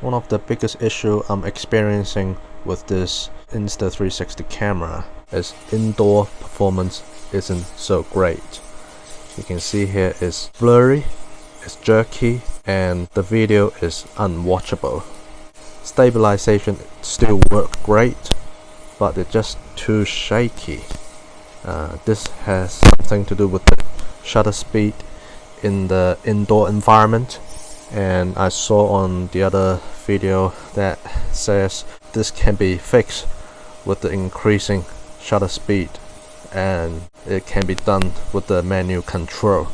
One of the biggest issues I'm experiencing with this Insta360 camera is indoor performance isn't so great. You can see here it's blurry, it's jerky, and the video is unwatchable. Stabilization still works great, but it's just too shaky. This has something to do with the shutter speed in the indoor environment, and I saw on the other video that says this can be fixed with the increasing shutter speed, and it can be done with the manual control,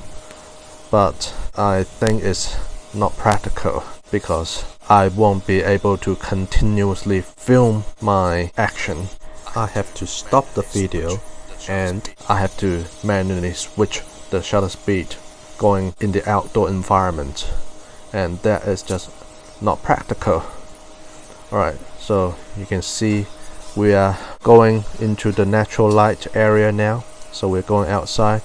but I think it's not practical because I won't be able to continuously film my action. I have to stop the video and I have to manually switch the shutter speed going in the outdoor environment, and that is just not practical. Alright, so you can see we are going into the natural light area now, so we're going outside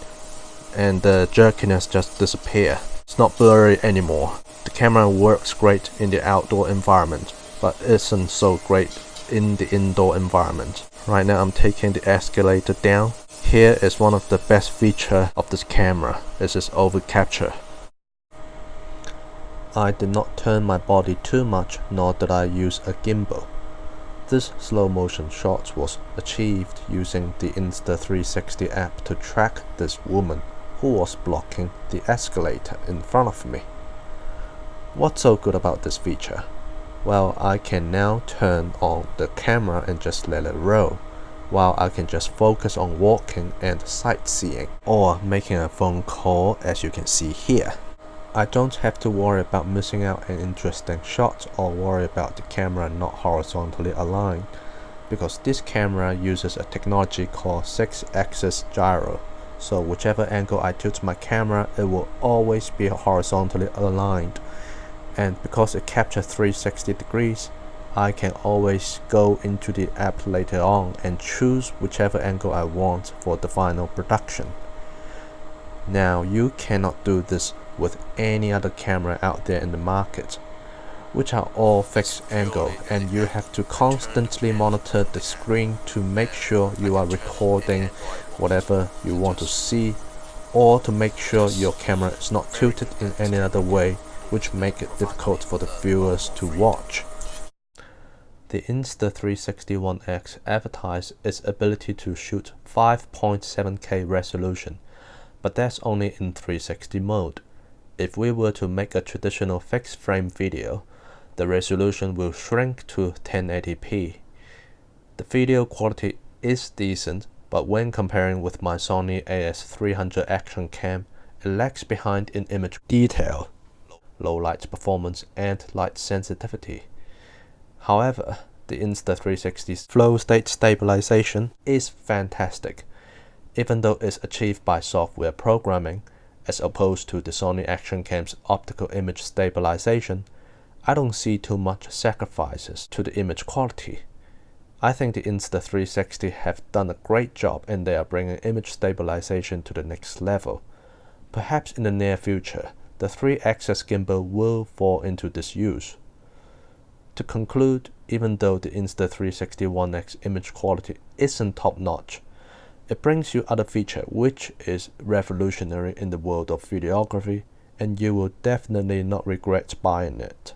and the jerkiness just disappear. It's not blurry anymore. The camera works great in the outdoor environment, but isn't so great in the indoor environment. Right now I'm taking the escalator down. Here is one of the best features of this camera. This is over capture. I did not turn my body too much, nor did I use a gimbal. This slow motion shot was achieved using the Insta360 app to track this woman who was blocking the escalator in front of me. What's so good about this feature? Well, I can now turn on the camera and just let it roll, while I can just focus on walking and sightseeing or making a phone call, as you can see here. I don't have to worry about missing out an interesting shot or worry about the camera not horizontally aligned, because this camera uses a technology called 6-axis gyro. So whichever angle I tilt my camera, it will always be horizontally aligned. And because it captures 360 degrees, I can always go into the app later on and choose whichever angle I want for the final production. Now you cannot do this with any other camera out there in the market, which are all fixed angle, and you have to constantly monitor the screen to make sure you are recording whatever you want to see, or to make sure your camera is not tilted in any other way, which make it difficult for the viewers to watch. The Insta360 One X advertised its ability to shoot 5.7K resolution, but that's only in 360 mode. If we were to make a traditional fixed frame video, the resolution will shrink to 1080p. The video quality is decent, but when comparing with my Sony AS300 action cam, it lags behind in image detail, low light performance, and light sensitivity. However, the Insta360's flow state stabilization is fantastic, even though it's achieved by software programming, as opposed to the Sony action cam's optical image stabilization. I don't see too much sacrifices to the image quality. I think the Insta360 have done a great job, and they are bringing image stabilization to the next level. Perhaps in the near future, the 3-axis gimbal will fall into disuse. To conclude, even though the Insta360 One X image quality isn't top-notch, it brings you other features which is revolutionary in the world of videography, and you will definitely not regret buying it.